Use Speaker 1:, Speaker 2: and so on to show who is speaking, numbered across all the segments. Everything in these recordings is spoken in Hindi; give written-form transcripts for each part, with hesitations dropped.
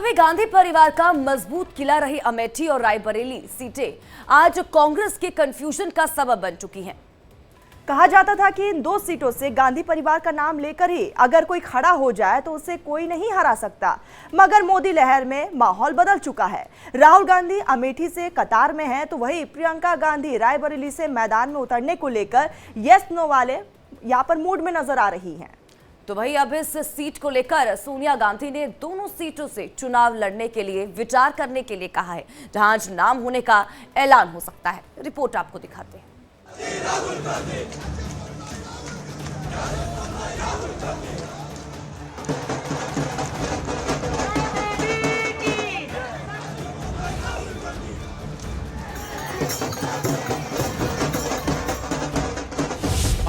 Speaker 1: तभी गांधी परिवार का मजबूत किला रही अमेठी और रायबरेली सीटें आज कांग्रेस के कंफ्यूजन का सबब बन चुकी हैं।
Speaker 2: कहा जाता था कि इन दो सीटों से गांधी परिवार का नाम लेकर ही अगर कोई खड़ा हो जाए तो उसे कोई नहीं हरा सकता, मगर मोदी लहर में माहौल बदल चुका है। राहुल गांधी अमेठी से कतार में हैं, तो वही प्रियंका गांधी रायबरेली से मैदान में उतरने को लेकर यस नो वाले यहाँ पर मूड में नजर आ रही हैं।
Speaker 1: तो वही अब इस सीट को लेकर सोनिया गांधी ने दोनों सीटों से चुनाव लड़ने के लिए विचार करने के लिए कहा है, जहां आज नाम होने का ऐलान हो सकता है। रिपोर्ट आपको दिखाते हैं।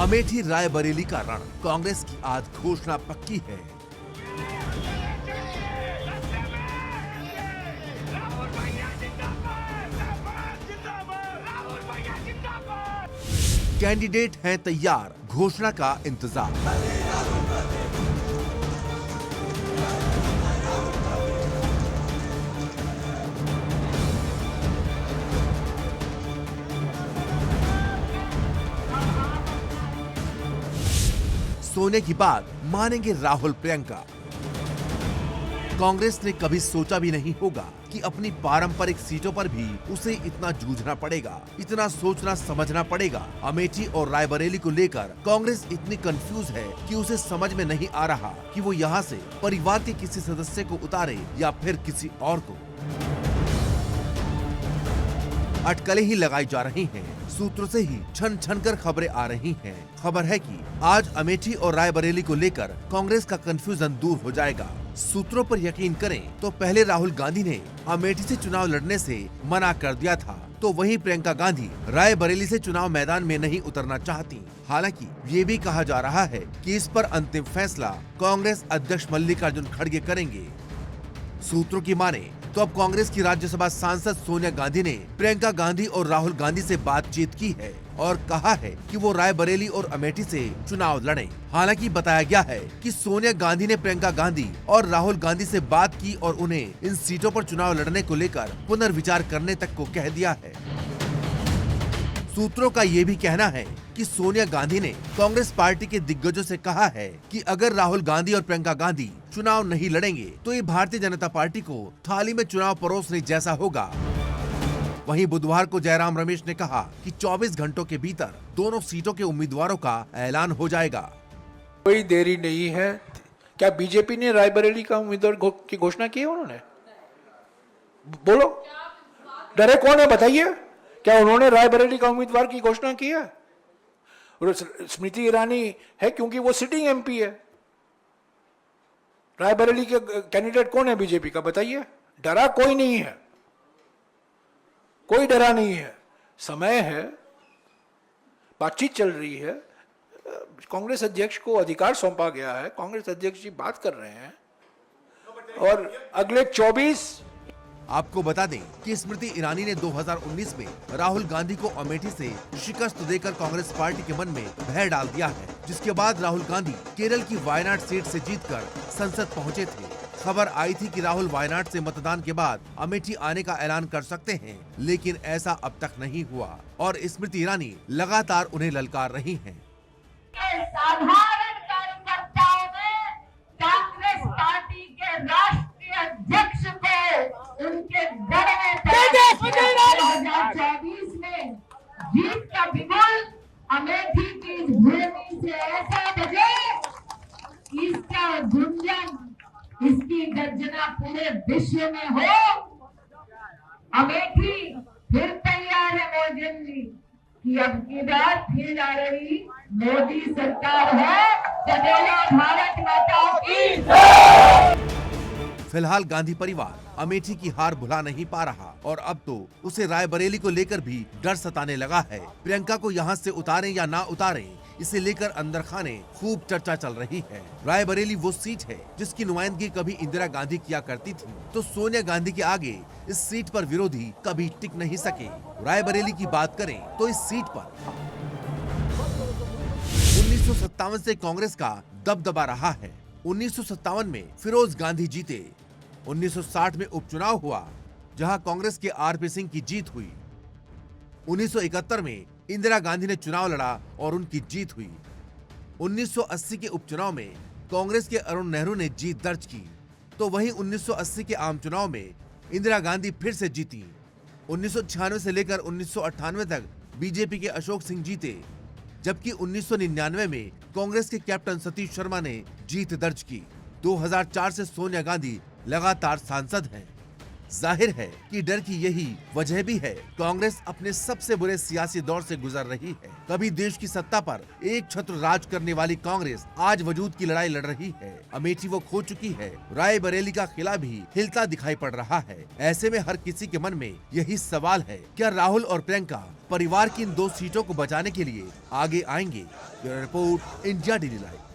Speaker 3: अमेठी रायबरेली का रण, कांग्रेस की आज घोषणा पक्की है। कैंडिडेट हैं तैयार, घोषणा का इंतजार। सोने की बात मानेंगे राहुल प्रियंका। कांग्रेस ने कभी सोचा भी नहीं होगा कि अपनी पारंपरिक सीटों पर भी उसे इतना जूझना पड़ेगा, इतना सोचना समझना पड़ेगा। अमेठी और रायबरेली को लेकर कांग्रेस इतनी कंफ्यूज है कि उसे समझ में नहीं आ रहा कि वो यहाँ से परिवार के किसी सदस्य को उतारे या फिर किसी और को। अटकलें ही लगाई जा रही हैं, सूत्रों से ही छन छन कर खबरें आ रही हैं। खबर है कि आज अमेठी और रायबरेली को लेकर कांग्रेस का कंफ्यूजन दूर हो जाएगा। सूत्रों पर यकीन करें तो पहले राहुल गांधी ने अमेठी से चुनाव लड़ने से मना कर दिया था, तो वहीं प्रियंका गांधी रायबरेली से चुनाव मैदान में नहीं उतरना चाहती। हालांकि ये भी कहा जा रहा है कि इस पर अंतिम फैसला कांग्रेस अध्यक्ष मल्लिकार्जुन खड़गे करेंगे। सूत्रों की माने तो अब कांग्रेस की राज्यसभा सांसद सोनिया गांधी ने प्रियंका गांधी और राहुल गांधी से बातचीत की है और कहा है कि वो रायबरेली और अमेठी से चुनाव लड़ें। हालांकि बताया गया है कि सोनिया गांधी ने प्रियंका गांधी और राहुल गांधी से बात की और उन्हें इन सीटों पर चुनाव लड़ने को लेकर पुनर्विचार करने तक को कह दिया है। सूत्रों का ये भी कहना है कि सोनिया गांधी ने कांग्रेस पार्टी के दिग्गजों से कहा है कि अगर राहुल गांधी और प्रियंका गांधी चुनाव नहीं लड़ेंगे तो ये भारतीय जनता पार्टी को थाली में चुनाव परोसने जैसा होगा। वहीं बुधवार को जयराम रमेश ने कहा कि 24 घंटों के भीतर दोनों सीटों के उम्मीदवारों का ऐलान हो जाएगा।
Speaker 4: कोई देरी नहीं है। क्या बीजेपी ने रायबरेली का उम्मीदवार की घोषणा की है? उन्होंने बोलो, डरे कौन है बताइए? क्या उन्होंने रायबरेली का उम्मीदवार की घोषणा की है? स्मृति ईरानी है क्योंकि वो सिटिंग एमपी है। रायबरेली के कैंडिडेट कौन है बीजेपी का बताइए? डरा कोई नहीं है, कोई डरा नहीं है। समय है, बातचीत चल रही है। कांग्रेस अध्यक्ष को अधिकार सौंपा गया है, कांग्रेस अध्यक्ष जी बात कर रहे हैं और अगले 24।
Speaker 3: आपको बता दें कि स्मृति ईरानी ने 2019 में राहुल गांधी को अमेठी से शिकस्त देकर कांग्रेस पार्टी के मन में भय डाल दिया है, जिसके बाद राहुल गांधी केरल की वायनाड सीट से जीतकर संसद पहुंचे थे। खबर आई थी कि राहुल वायनाड से मतदान के बाद अमेठी आने का ऐलान कर सकते हैं, लेकिन ऐसा अब तक नहीं हुआ और स्मृति ईरानी लगातार उन्हें ललकार रही हैं।
Speaker 5: साधारण कार्यकर्ताओं ने कांग्रेस पार्टी के राष्ट्रीय अध्यक्ष को उनके डर में 2024 में जीत का बिगुल अमेठी की भूमि से ऐसा बजे, इसका गुंजन, इसकी गर्जना पूरे विश्व में हो। अमेठी फिर तैयार है मोदी कि अब की बात फिर आ रही मोदी सरकार है। भारत माता की।
Speaker 3: फिलहाल गांधी परिवार अमेठी की हार भुला नहीं पा रहा और अब तो उसे रायबरेली को लेकर भी डर सताने लगा है। प्रियंका को यहाँ से उतारें या ना उतारें, इसे लेकर अंदर खाने खूब चर्चा चल रही है। रायबरेली वो सीट है जिसकी नुमाइंदगी कभी इंदिरा गांधी किया करती थी, तो सोनिया गांधी के आगे इस सीट पर विरोधी कभी टिक नहीं सके। रायबरेली की बात करें तो इस सीट पर 1957 से कांग्रेस का दबदबा रहा है। 1957 में फिरोज गांधी जीते, 1960 में उपचुनाव हुआ जहां कांग्रेस के आरपी सिंह की जीत हुई। 1971 में इंदिरा गांधी ने चुनाव लड़ा और उनकी जीत हुई। 1980 के उपचुनाव में कांग्रेस के अरुण नेहरू ने जीत दर्ज की, तो वहीं 1980 के आम चुनाव में इंदिरा गांधी फिर से जीती। 1996 से लेकर 1998 तक बीजेपी के अशोक सिंह जीते, जबकि 1999 में कांग्रेस के कैप्टन सतीश शर्मा ने जीत दर्ज की। 2004 से सोनिया गांधी लगातार सांसद हैं। जाहिर है कि डर की यही वजह भी है। कांग्रेस अपने सबसे बुरे सियासी दौर से गुजर रही है। कभी देश की सत्ता पर एक छत्र राज करने वाली कांग्रेस आज वजूद की लड़ाई लड़ रही है। अमेठी वो खो चुकी है, रायबरेली का किला भी हिलता दिखाई पड़ रहा है। ऐसे में हर किसी के मन में यही सवाल है, क्या राहुल और प्रियंका परिवार की इन 2 सीटों को बचाने के लिए आगे आएंगे? Bureau report, India daily live.